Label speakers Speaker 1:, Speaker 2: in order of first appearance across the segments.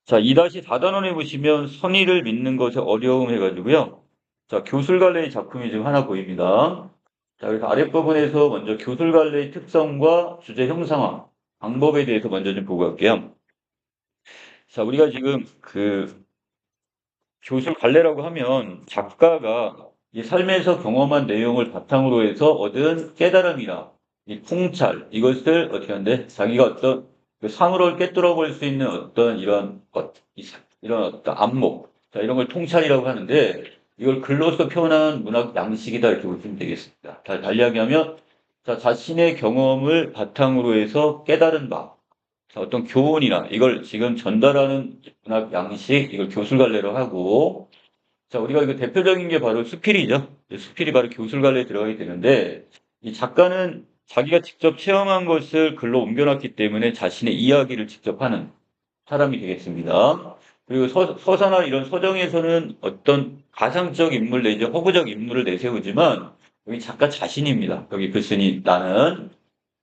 Speaker 1: 자, 2-4단원에 보시면 선의를 믿는 것에 어려움 해가지고요. 자, 교술갈래의 작품이 지금 하나 보입니다. 자, 그래서 아랫부분에서 먼저 교술갈래의 특성과 주제 형상화 방법에 대해서 먼저 좀 보고 갈게요. 자, 우리가 지금 그 교술갈래라고 하면 작가가 이 삶에서 경험한 내용을 바탕으로 해서 얻은 깨달음이나 이 통찰, 이것을 어떻게 하는데 자기가 어떤 그 사물을 꿰뚫어 볼 수 있는 어떤 이런 어떤 안목, 자, 이런 걸 통찰이라고 하는데 이걸 글로서 표현한 문학 양식이다 이렇게 보시면 되겠습니다. 달리 하면 자, 자신의 경험을 바탕으로 해서 깨달은 바, 자, 어떤 교훈이나 이걸 지금 전달하는 문학 양식, 이걸 교술갈래로 하고, 자, 우리가 이거 대표적인 게 바로 수필이죠. 수필이 바로 교술갈래에 들어가게 되는데, 이 작가는 자기가 직접 체험한 것을 글로 옮겨놨기 때문에 자신의 이야기를 직접 하는 사람이 되겠습니다. 그리고 서사나 이런 서정에서는 어떤 가상적 인물 내지 허구적 인물을 내세우지만, 여기 작가 자신입니다. 여기 글쓴이 나는.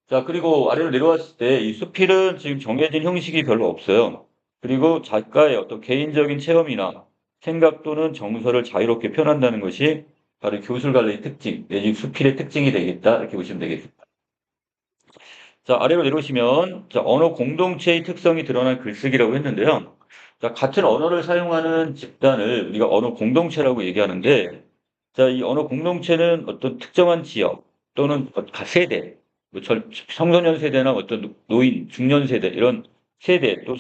Speaker 1: 자, 그리고 아래로 내려왔을 때 이 수필은 지금 정해진 형식이 별로 없어요. 그리고 작가의 어떤 개인적인 체험이나 생각 또는 정서를 자유롭게 표현한다는 것이 바로 교술갈래의 특징, 내지 수필의 특징이 되겠다. 이렇게 보시면 되겠습니다. 자, 아래로 내려오시면, 자, 언어 공동체의 특성이 드러난 글쓰기라고 했는데요. 자, 같은 언어를 사용하는 집단을 우리가 언어 공동체라고 얘기하는데, 자, 이 언어 공동체는 어떤 특정한 지역 또는 세대, 뭐 청소년 세대나 어떤 노인, 중년 세대, 이런 세대 또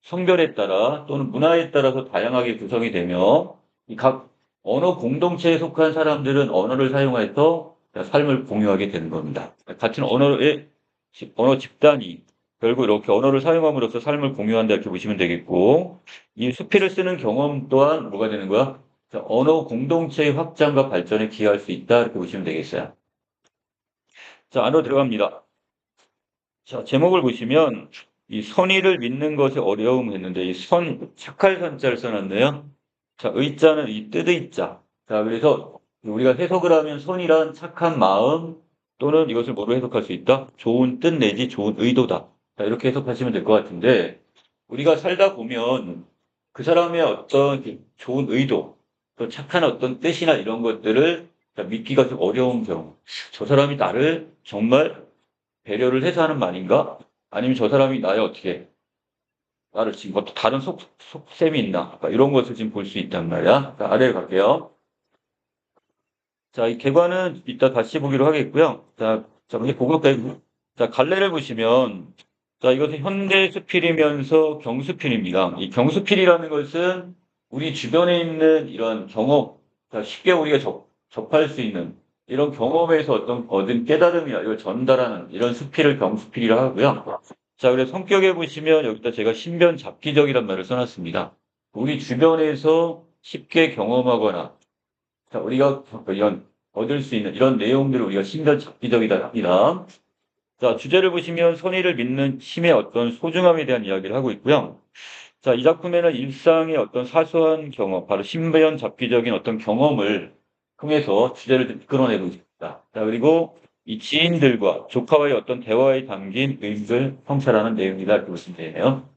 Speaker 1: 성별에 따라 또는 문화에 따라서 다양하게 구성이 되며, 이 각 언어 공동체에 속한 사람들은 언어를 사용해서 삶을 공유하게 되는 겁니다. 같은 언어 집단이 결국 이렇게 언어를 사용함으로써 삶을 공유한다 이렇게 보시면 되겠고, 이 수필을 쓰는 경험 또한 뭐가 되는 거야? 자, 언어 공동체의 확장과 발전에 기여할 수 있다 이렇게 보시면 되겠어요. 자, 안으로 들어갑니다. 자, 제목을 보시면 이 선의를 믿는 것에 어려움 했는데 이 착할 선자를 써놨네요. 자, 의자는 이 뜻의자. 자, 그래서 우리가 해석을 하면 선이란 착한 마음 또는 이것을 뭐로 해석할 수 있다? 좋은 뜻 내지 좋은 의도다. 자, 이렇게 해석하시면 될 것 같은데 우리가 살다 보면 그 사람의 어떤 좋은 의도, 또 착한 어떤 뜻이나 이런 것들을 믿기가 좀 어려운 경우. 저 사람이 나를 정말 배려를 해서 하는 말인가? 아니면 저 사람이 나의 어떻게 나를 지금 어떤 다른 속셈이 있나? 그러니까 이런 것을 지금 볼 수 있단 말이야. 자, 아래로 갈게요. 자, 이 개관은 이따 다시 보기로 하겠고요. 자, 이제 그거까지. 자, 갈래를 보시면, 자, 이것은 현대 수필이면서 경수필입니다. 이 경수필이라는 것은 우리 주변에 있는 이런 경험, 자, 쉽게 우리가 접할 수 있는 이런 경험에서 어떤 얻은 깨달음이나 이걸 전달하는 이런 수필을 경수필이라 하고요. 자, 그래서 성격에 보시면 여기다 제가 신변 잡기적이란 말을 써놨습니다. 우리 주변에서 쉽게 경험하거나 자, 우리가 이런 얻을 수 있는 이런 내용들을 우리가 신변 잡기적이다 합니다. 자, 주제를 보시면 선의를 믿는 힘의 어떤 소중함에 대한 이야기를 하고 있고요. 자, 이 작품에는 일상의 어떤 사소한 경험, 바로 신변 잡기적인 어떤 경험을 통해서 주제를 좀 이끌어내고 있습니다. 자, 그리고 이 지인들과 조카와의 어떤 대화에 담긴 의미를 성찰하는 내용이다 이렇게 보시면 되네요.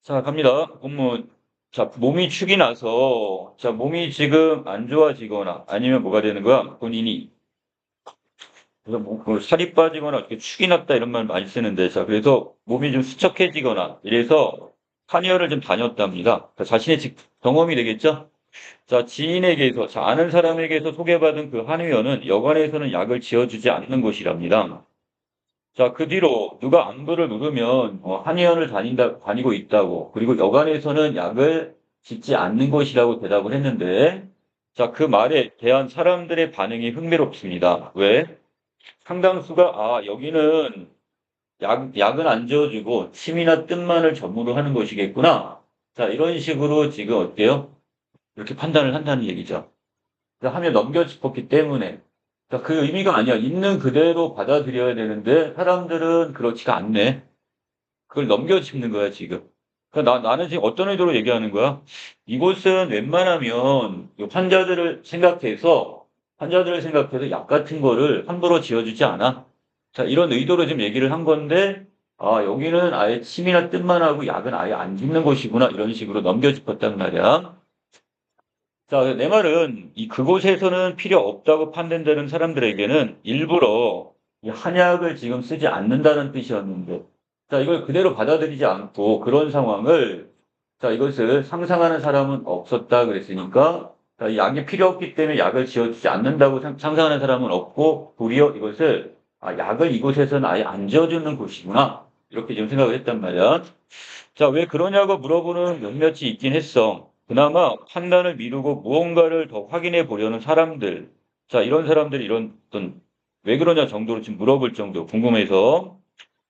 Speaker 1: 자, 갑니다. 본문. 자, 몸이 축이 나서, 자, 몸이 지금 안 좋아지거나 아니면 뭐가 되는 거야? 본인이. 그래서 살이 빠지거나 어떻게 축이 났다 이런 말 많이 쓰는데, 자, 그래서 몸이 좀 수척해지거나 이래서 한의원을 좀 다녔답니다. 자신의 경험이 되겠죠? 자, 지인에게서, 자, 아는 사람에게서 소개받은 그 한의원은 여관에서는 약을 지어주지 않는 곳이랍니다. 자, 그 뒤로 누가 안부를 물으면 한의원을 다니고 있다고 그리고 여관에서는 약을 짓지 않는 것이라고 대답을 했는데 자, 그 말에 대한 사람들의 반응이 흥미롭습니다. 왜? 상당수가 여기는 약은 안 지어주고 침이나 뜸만을 전문으로 하는 것이겠구나. 자, 이런 식으로 지금 어때요? 이렇게 판단을 한다는 얘기죠. 하면 넘겨짚었기 때문에 그러니까 그 의미가 아니야. 있는 그대로 받아들여야 되는데 사람들은 그렇지가 않네. 그걸 넘겨짚는 거야 지금. 그러니까 나는 지금 어떤 의도로 얘기하는 거야? 이곳은 웬만하면 이 환자들을 생각해서 약 같은 거를 함부로 지어주지 않아. 자, 이런 의도로 지금 얘기를 한 건데 아, 여기는 아예 침이나 뜸만 하고 약은 아예 안 짓는 곳이구나. 이런 식으로 넘겨짚었단 말이야. 자, 내 말은 그곳에서는 필요 없다고 판단되는 사람들에게는 일부러 이 한약을 지금 쓰지 않는다는 뜻이었는데, 자, 이걸 그대로 받아들이지 않고 그런 상황을, 자, 이것을 상상하는 사람은 없었다 그랬으니까, 자, 이 약이 필요 없기 때문에 약을 지어주지 않는다고 상상하는 사람은 없고, 도리어 이것을, 아, 약을 이곳에서는 아예 안 지어주는 곳이구나. 이렇게 지금 생각을 했단 말이야. 자, 왜 그러냐고 물어보는 몇몇이 있긴 했어. 그나마 판단을 미루고 무언가를 더 확인해 보려는 사람들. 자, 이런 사람들이 이런 어떤 왜 그러냐 정도로 지금 물어볼 정도 궁금해서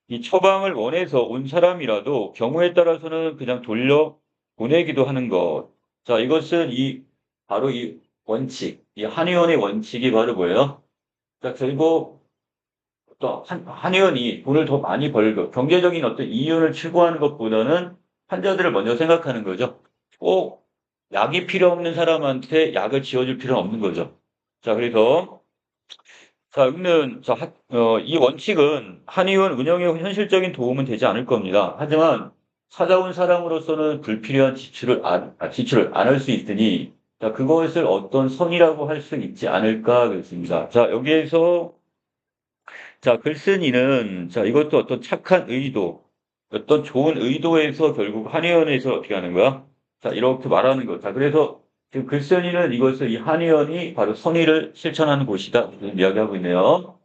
Speaker 1: 이 처방을 원해서 온 사람이라도 경우에 따라서는 그냥 돌려 보내기도 하는 것. 자, 이것은 바로 이 원칙, 이 한의원의 원칙이 바로 뭐예요? 자, 결국 또 한의원이 돈을 더 많이 벌고 경제적인 어떤 이윤을 추구하는 것보다는 환자들을 먼저 생각하는 거죠. 꼭 약이 필요 없는 사람한테 약을 지어줄 필요는 없는 거죠. 자, 그래서 이 원칙은 한의원 운영에 현실적인 도움은 되지 않을 겁니다. 하지만 찾아온 사람으로서는 불필요한 지출을 안 할 수 있으니 자, 그것을 어떤 선이라고 할 수 있지 않을까 그랬습니다. 자, 여기에서 자, 글쓴이는, 자, 이것도 어떤 착한 의도, 어떤 좋은 의도에서 결국 한의원에서 어떻게 하는 거야? 자, 이렇게 말하는 거. 자, 그래서 지금 글쓴이는 이것을 이 한의원이 바로 선의를 실천하는 곳이다. 이렇게 이야기하고 있네요.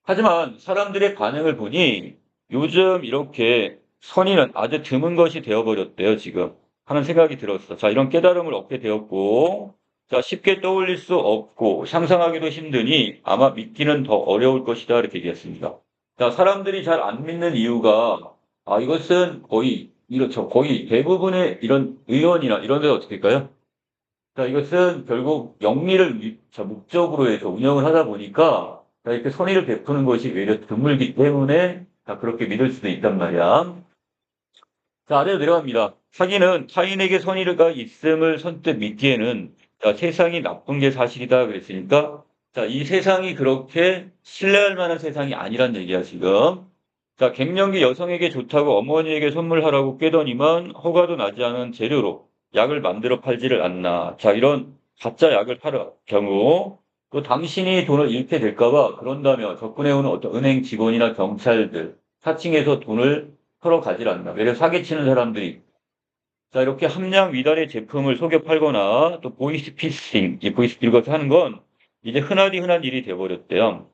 Speaker 1: 하지만 사람들의 반응을 보니 요즘 이렇게 선의는 아주 드문 것이 되어버렸대요, 지금. 하는 생각이 들었어. 자, 이런 깨달음을 얻게 되었고, 자, 쉽게 떠올릴 수 없고, 상상하기도 힘드니 아마 믿기는 더 어려울 것이다. 이렇게 얘기했습니다. 자, 사람들이 잘 안 믿는 이유가, 아, 이것은 거의 대부분의 이런 의원이나 이런 데서 어떻게 될까요? 자, 이것은 결국 영리를 목적으로 해서 운영을 하다 보니까 자, 이렇게 선의를 베푸는 것이 외려 드물기 때문에 자, 그렇게 믿을 수도 있단 말이야. 자, 아래로 내려갑니다. 사기는 타인에게 선의가 있음을 선뜻 믿기에는 자, 세상이 나쁜 게 사실이다 그랬으니까 자, 이 세상이 그렇게 신뢰할 만한 세상이 아니란 얘기야, 지금. 자, 갱년기 여성에게 좋다고 어머니에게 선물하라고 꿰더니만 허가도 나지 않은 재료로 약을 만들어 팔지를 않나. 자, 이런 가짜 약을 팔을 경우 또 당신이 돈을 잃게 될까봐 그런다며 접근해오는 어떤 은행 직원이나 경찰들, 사칭해서 돈을 털어가질 않나. 외려 사기치는 사람들이. 자, 이렇게 함량 위달의 제품을 속여 팔거나 또 보이스피싱, 이 보이스피싱을 하는 건 이제 흔하디 흔한 일이 돼버렸대요.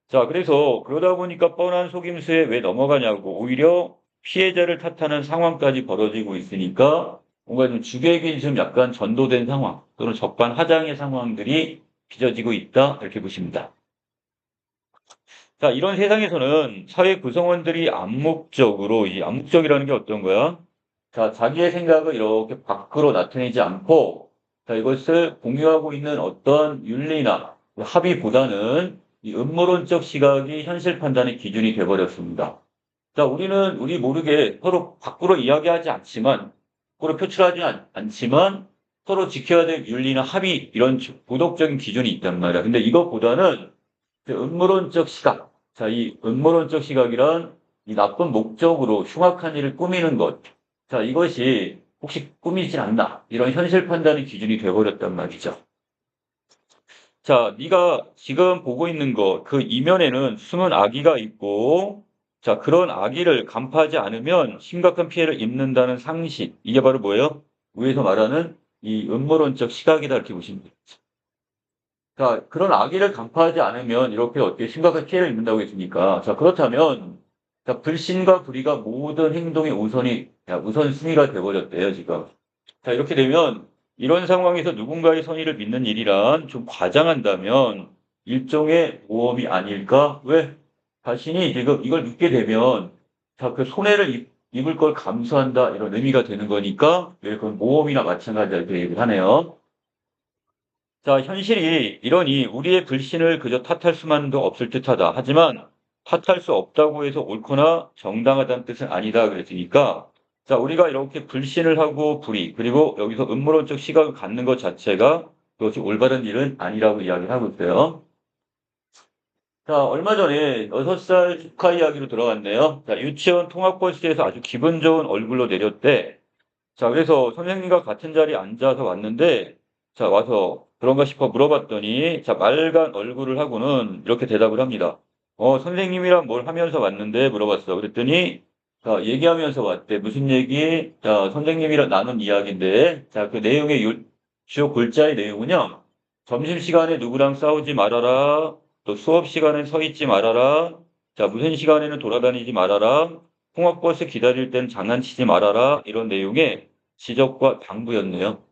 Speaker 1: 자, 그래서 그러다 보니까 뻔한 속임수에 왜 넘어가냐고 오히려 피해자를 탓하는 상황까지 벌어지고 있으니까 뭔가 좀 주객이 좀 약간 전도된 상황 또는 적반하장의 상황들이 빚어지고 있다 이렇게 보십니다. 자, 이런 세상에서는 사회 구성원들이 암묵적으로 이 암묵적이라는 게 어떤 거야? 자, 자기의 생각을 이렇게 밖으로 나타내지 않고 자, 이것을 공유하고 있는 어떤 윤리나 합의보다는 이 음모론적 시각이 현실 판단의 기준이 돼버렸습니다. 자, 우리는 우리 모르게 서로 밖으로 이야기하지 않지만, 밖으로 표출하지 않지만 서로 지켜야 될 윤리나 합의 이런 도덕적인 기준이 있단 말이야. 근데 이것보다는 음모론적 시각. 자, 이 음모론적 시각이란 이 나쁜 목적으로 흉악한 일을 꾸미는 것. 자, 이것이 혹시 꾸미진 않나. 이런 현실 판단의 기준이 돼버렸단 말이죠. 자, 네가 지금 보고 있는 것, 그 이면에는 숨은 악의가 있고, 자, 그런 악의를 간파하지 않으면 심각한 피해를 입는다는 상식. 이게 바로 뭐예요? 위에서 말하는 이 음모론적 시각이다. 이렇게 보시면 돼요. 자, 그런 악의를 간파하지 않으면 이렇게 어떻게 심각한 피해를 입는다고 했습니까? 자, 그렇다면, 자, 불신과 불의가 모든 행동의 우선순위가 돼버렸대요, 지금. 자, 이렇게 되면 이런 상황에서 누군가의 선의를 믿는 일이란 좀 과장한다면 일종의 모험이 아닐까? 왜? 자신이 지금 이걸 믿게 되면 자, 그 손해를 입을 걸 감수한다 이런 의미가 되는 거니까 왜 그건 모험이나 마찬가지다 이렇게 얘기를 하네요. 자, 현실이 이러니 우리의 불신을 그저 탓할 수만도 없을 듯하다. 하지만 탓할 수 없다고 해서 옳거나 정당하다는 뜻은 아니다 그랬으니까 자, 우리가 이렇게 불신을 하고 불의 그리고 여기서 음모론적 시각을 갖는 것 자체가 그것이 올바른 일은 아니라고 이야기를 하고 있어요. 자, 얼마 전에 6살 조카 이야기로 들어갔네요. 자, 유치원 통학버스에서 아주 기분 좋은 얼굴로 내렸대. 자, 그래서 선생님과 같은 자리에 앉아서 왔는데, 자, 와서 그런가 싶어 물어봤더니, 자, 맑은 얼굴을 하고는 이렇게 대답을 합니다. 선생님이랑 뭘 하면서 왔는데 물어봤어. 그랬더니, 자, 얘기하면서 왔대. 무슨 얘기? 자, 선생님이랑 나눈 이야기인데, 자, 그 내용의 주요 골자의 내용은요, 점심시간에 누구랑 싸우지 말아라. 또 수업 시간에 서 있지 말아라. 자, 무슨 시간에는 돌아다니지 말아라. 통학버스 기다릴 땐 장난치지 말아라. 이런 내용의 지적과 당부였네요.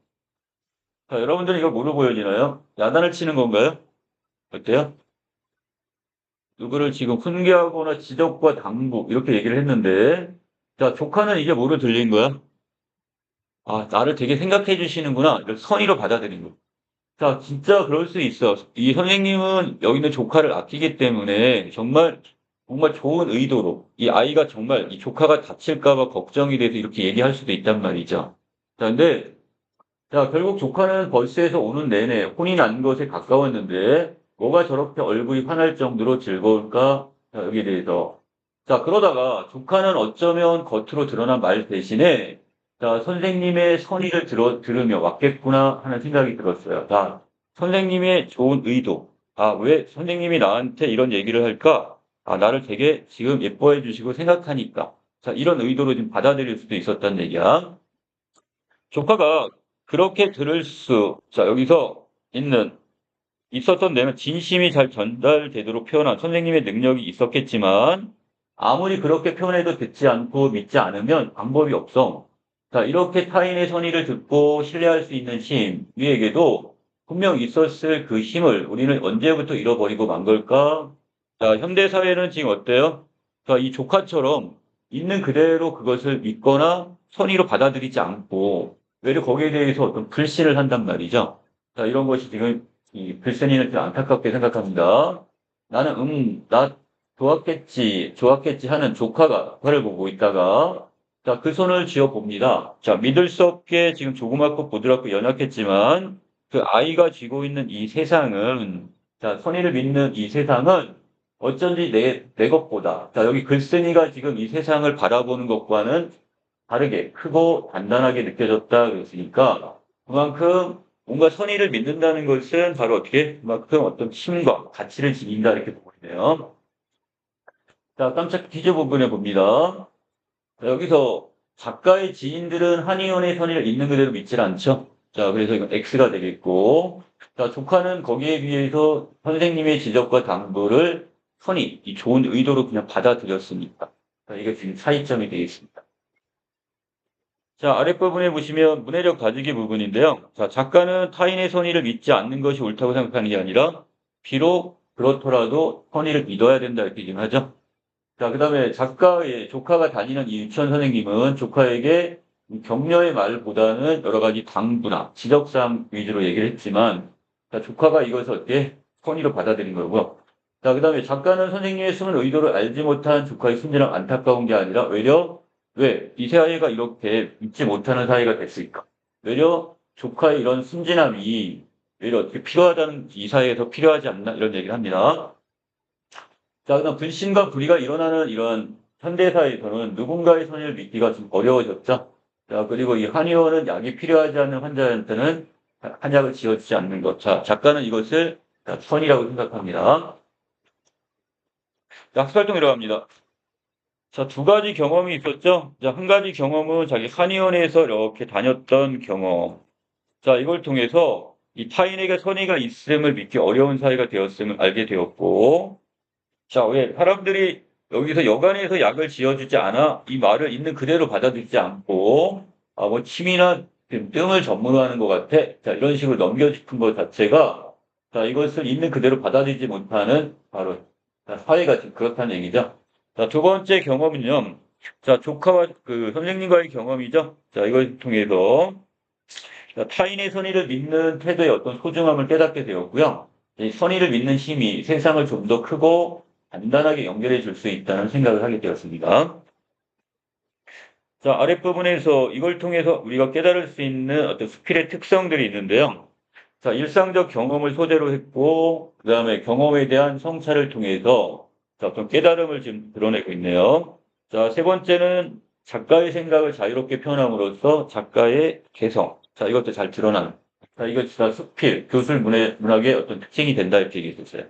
Speaker 1: 자, 여러분들은 이거 뭐로 보여지나요? 야단을 치는 건가요? 어때요? 누구를 지금 훈계하거나 지적과 당부 이렇게 얘기를 했는데, 자, 조카는 이게 뭐로 들린 거야? 아, 나를 되게 생각해 주시는구나. 이걸 선의로 받아들인 거. 자, 진짜 그럴 수 있어. 이 선생님은 여기 있는 조카를 아끼기 때문에 정말 좋은 의도로 이 아이가 정말 이 조카가 다칠까 봐 걱정이 돼서 이렇게 얘기할 수도 있단 말이죠. 자, 근데 자, 결국 조카는 버스에서 오는 내내 혼이 난 것에 가까웠는데 뭐가 저렇게 얼굴이 환할 정도로 즐거울까? 자, 여기에 대해서. 자, 그러다가 조카는 어쩌면 겉으로 드러난 말 대신에 자, 선생님의 선의를 들으며 왔겠구나 하는 생각이 들었어요. 자, 선생님의 좋은 의도. 아, 왜 선생님이 나한테 이런 얘기를 할까? 아, 나를 되게 지금 예뻐해 주시고 생각하니까. 자, 이런 의도로 좀 받아들일 수도 있었단 얘기야. 조카가 그렇게 자, 여기서 있었던 내면 진심이 잘 전달되도록 표현한 선생님의 능력이 있었겠지만, 아무리 그렇게 표현해도 듣지 않고 믿지 않으면 방법이 없어. 자, 이렇게 타인의 선의를 듣고 신뢰할 수 있는 힘, 우리에게도 분명 있었을 그 힘을 우리는 언제부터 잃어버리고 만 걸까? 자, 현대사회는 지금 어때요? 자, 이 조카처럼 있는 그대로 그것을 믿거나 선의로 받아들이지 않고, 외려 거기에 대해서 어떤 불신을 한단 말이죠. 자, 이런 것이 지금 이 글쓴이는 좀 안타깝게 생각합니다. 나는, 나 좋았겠지 하는 조카를 보고 있다가, 자, 그 손을 쥐어 봅니다. 자, 믿을 수 없게 지금 조그맣고 부드럽고 연약했지만, 그 아이가 쥐고 있는 이 세상은, 자, 선의를 믿는 이 세상은 어쩐지 내 것보다, 자, 여기 글쓴이가 지금 이 세상을 바라보는 것과는 다르게 크고 단단하게 느껴졌다 그랬으니까, 그만큼 뭔가 선의를 믿는다는 것은 바로 어떻게 그만큼 어떤 힘과 가치를 지닌다 이렇게 보이네요. 자, 깜짝 퀴즈 부분에 봅니다. 자, 여기서 작가의 지인들은 한의원의 선의를 있는 그대로 믿질 않죠. 자, 그래서 이건 X가 되겠고, 자, 조카는 거기에 비해서 선생님의 지적과 당부를 이 좋은 의도로 그냥 받아들였습니다. 자, 이게 지금 차이점이 되겠습니다. 자, 아랫부분에 보시면 문해력 가지기 부분인데요. 자, 작가는 타인의 선의를 믿지 않는 것이 옳다고 생각하는 게 아니라, 비록 그렇더라도 선의를 믿어야 된다 이렇게 지금 하죠. 자, 그 다음에 작가의 조카가 다니는 이 유치원 선생님은 조카에게 격려의 말보다는 여러 가지 당부나 지적사항 위주로 얘기를 했지만, 자, 조카가 이것을 어떻게 선의로 받아들인 거고요. 자, 그 다음에 작가는 선생님의 숨은 의도를 알지 못한 조카의 순진함 안타까운 게 아니라 외려 왜 이 사회가 이렇게 믿지 못하는 사회가 됐을까? 외려 조카의 이런 순진함이 외려 어떻게 필요하다는 이 사회에서 필요하지 않나 이런 얘기를 합니다. 자, 그다음 불신과 불의가 일어나는 이런 현대사에서는 누군가의 선의를 믿기가 좀 어려워졌죠. 자, 그리고 이 한의원은 약이 필요하지 않는 환자한테는 한약을 지어주지 않는 것. 자, 작가는 이것을 선이라고 생각합니다. 자, 학습활동 들어갑니다. 자, 두 가지 경험이 있었죠. 자, 한 가지 경험은 자기 한의원에서 이렇게 다녔던 경험. 자, 이걸 통해서 이 타인에게 선의가 있음을 믿기 어려운 사회가 되었음을 알게 되었고, 자, 왜 사람들이 여기서 여간에서 약을 지어주지 않아 이 말을 있는 그대로 받아들이지 않고 뭐 침이나 뜸을 전문으로 하는 것 같아. 자, 이런 식으로 넘겨짚은 것 자체가 자, 이것을 있는 그대로 받아들이지 못하는 바로 자, 사회가 지금 그렇다는 얘기죠. 자, 두 번째 경험은요. 자, 조카와 그 선생님과의 경험이죠. 자, 이걸 통해서 자, 타인의 선의를 믿는 태도의 어떤 소중함을 깨닫게 되었고요. 이 선의를 믿는 힘이 세상을 좀 더 크고 간단하게 연결해 줄 수 있다는 생각을 하게 되었습니다. 자, 아랫부분에서 이걸 통해서 우리가 깨달을 수 있는 어떤 스킬의 특성들이 있는데요. 자, 일상적 경험을 소재로 했고, 그 다음에 경험에 대한 성찰을 통해서 자, 어떤 깨달음을 지금 드러내고 있네요. 자, 세 번째는 작가의 생각을 자유롭게 표현함으로써 작가의 개성. 자, 이것도 잘 드러나는. 자, 이거 진짜 수필, 교술 문학의 어떤 특징이 된다, 이렇게 얘기했었어요.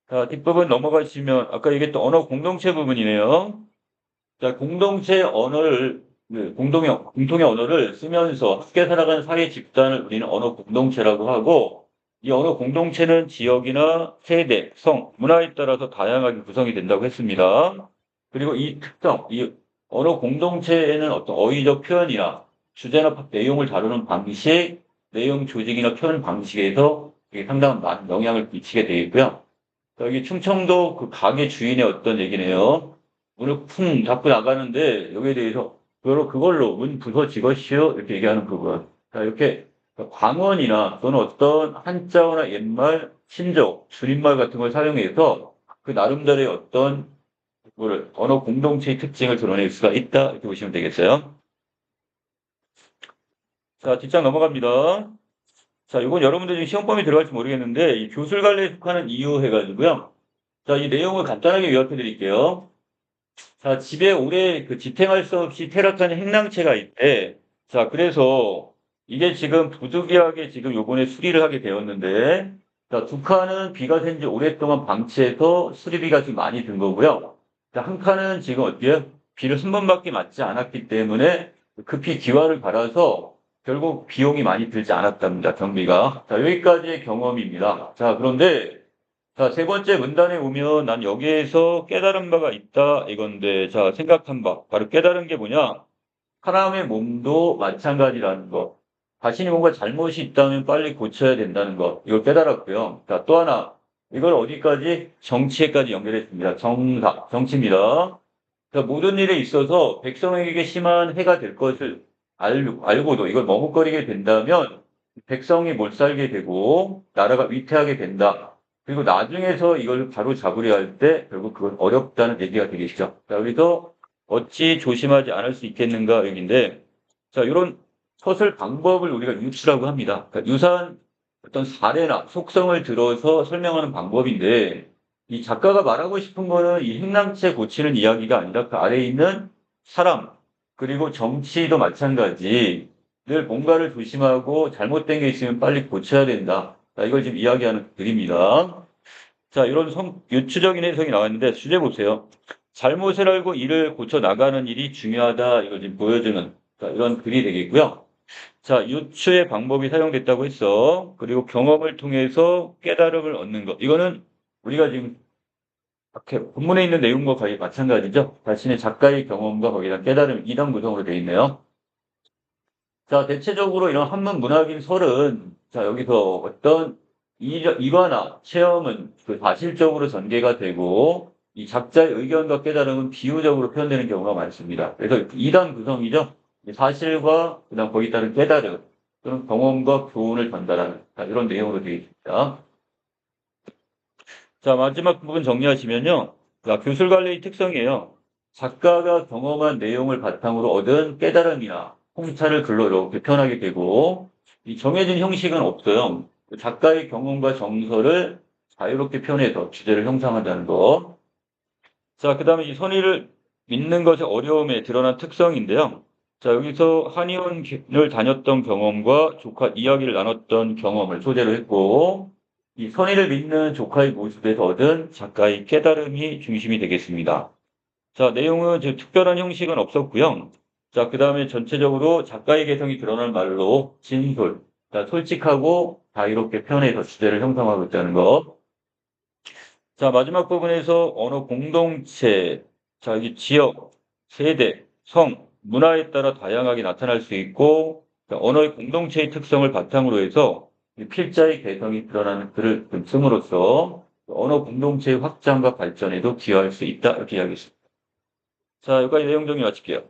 Speaker 1: 자, 뒷부분 넘어가시면, 아까 얘기했던 언어 공동체 부분이네요. 자, 공동체 언어를, 공통의 언어를 쓰면서 함께 살아가는 사회 집단을 우리는 언어 공동체라고 하고, 이 언어 공동체는 지역이나 세대, 성, 문화에 따라서 다양하게 구성이 된다고 했습니다. 그리고 이 특성, 이 언어 공동체에는 어떤 어휘적 표현이나 주제나 내용을 다루는 방식, 내용 조직이나 표현 방식에서 이게 상당한 많은 영향을 미치게 되어 있고요. 여기 충청도 그 가게 주인의 어떤 얘기네요. 문을 쿵 닫고 나가는데 여기에 대해서 그걸로 문 부서지것이요 이렇게 얘기하는 부분. 자, 이렇게 광원이나 또는 어떤 한자어나 옛말, 신조, 줄임말 같은 걸 사용해서 그 나름대로의 어떤 언어 공동체의 특징을 드러낼 수가 있다 이렇게 보시면 되겠어요. 자, 뒷장 넘어갑니다. 자, 이건 여러분들 지금 시험 범위 들어갈지 모르겠는데 이 교술 관리에 속하는 이유 해가지고요. 자, 이 내용을 간단하게 요약해 드릴게요. 자, 집에 오래 그 지탱할 수 없이 퇴락하는 행랑채가 있대. 자, 그래서 이게 지금 부득이하게 지금 요번에 수리를 하게 되었는데, 자, 두 칸은 비가 샌 지 오랫동안 방치해서 수리비가 지금 많이 든 거고요. 자, 한 칸은 지금 어때요? 비를 한 번밖에 맞지 않았기 때문에 급히 기와를 갈아서 결국 비용이 많이 들지 않았답니다. 경비가. 자, 여기까지의 경험입니다. 자, 그런데 자, 세 번째 문단에 오면 난 여기에서 깨달은 바가 있다 이건데, 자, 생각한 바. 바로 깨달은 게 뭐냐? 사람의 몸도 마찬가지라는 거. 자신이 뭔가 잘못이 있다면 빨리 고쳐야 된다는 거. 이걸 깨달았고요. 자, 또 하나. 이걸 어디까지? 정치에까지 연결했습니다. 정치입니다. 자, 모든 일에 있어서 백성에게 심한 해가 될 것을 알고도 이걸 머뭇거리게 된다면 백성이 못 살게 되고 나라가 위태하게 된다. 그리고 나중에서 이걸 바로 잡으려 할 때 결국 그건 어렵다는 얘기가 되겠죠. 자, 여기서 어찌 조심하지 않을 수 있겠는가 여기인데, 자, 이런 서술 방법을 우리가 유추라고 합니다. 그러니까 유사한 어떤 사례나 속성을 들어서 설명하는 방법인데, 이 작가가 말하고 싶은 거는 이 행랑채 고치는 이야기가 아니라 그 아래에 있는 사람, 그리고 정치도 마찬가지. 늘 뭔가를 조심하고 잘못된 게 있으면 빨리 고쳐야 된다. 자, 이걸 지금 이야기하는 글입니다. 자, 이런 유추적인 해석이 나왔는데 주제 보세요. 잘못을 알고 이를 고쳐 나가는 일이 중요하다. 이걸 지금 보여주는 자, 이런 글이 되겠고요. 자, 유추의 방법이 사용됐다고 했어. 그리고 경험을 통해서 깨달음을 얻는 것. 이거는 우리가 지금 이렇게 본문에 있는 내용과 거의 마찬가지죠. 자신의 작가의 경험과 거기다 깨달음 2단 구성으로 되어 있네요. 자, 대체적으로 이런 한문 문학인 설은 자, 여기서 어떤 일화나 체험은 그 사실적으로 전개가 되고 이 작자의 의견과 깨달음은 비유적으로 표현되는 경우가 많습니다. 그래서 2단 구성이죠. 사실과 그다음 거기에 따른 깨달음 또는 경험과 교훈을 전달하는 자, 이런 내용으로 되어 있습니다. 자, 마지막 부분 정리하시면요. 자, 교술 관리의 특성이에요. 작가가 경험한 내용을 바탕으로 얻은 깨달음이나 통찰을 글로 이렇게 표현하게 되고, 이 정해진 형식은 없어요. 작가의 경험과 정서를 자유롭게 표현해서 주제를 형성한다는 거. 자, 그 다음에 이 선의를 믿는 것의 어려움에 드러난 특성인데요. 자, 여기서 한의원을 다녔던 경험과 조카 이야기를 나눴던 경험을 소재로 했고, 이 선의를 믿는 조카의 모습에서 얻은 작가의 깨달음이 중심이 되겠습니다. 자, 내용은 지금 특별한 형식은 없었고요. 자, 그 다음에 전체적으로 작가의 개성이 드러난 말로 진솔, 자, 솔직하고 자유롭게 표현해서 주제를 형성하고 있다는 거. 자, 마지막 부분에서 언어 공동체, 자, 이 지역, 세대, 성, 문화에 따라 다양하게 나타날 수 있고, 자, 언어의 공동체의 특성을 바탕으로 해서 이 필자의 개성이 드러나는 글을 씀으로써 언어 공동체의 확장과 발전에도 기여할 수 있다. 이렇게 이야기했습니다. 자, 여기까지 내용 정리 마칠게요.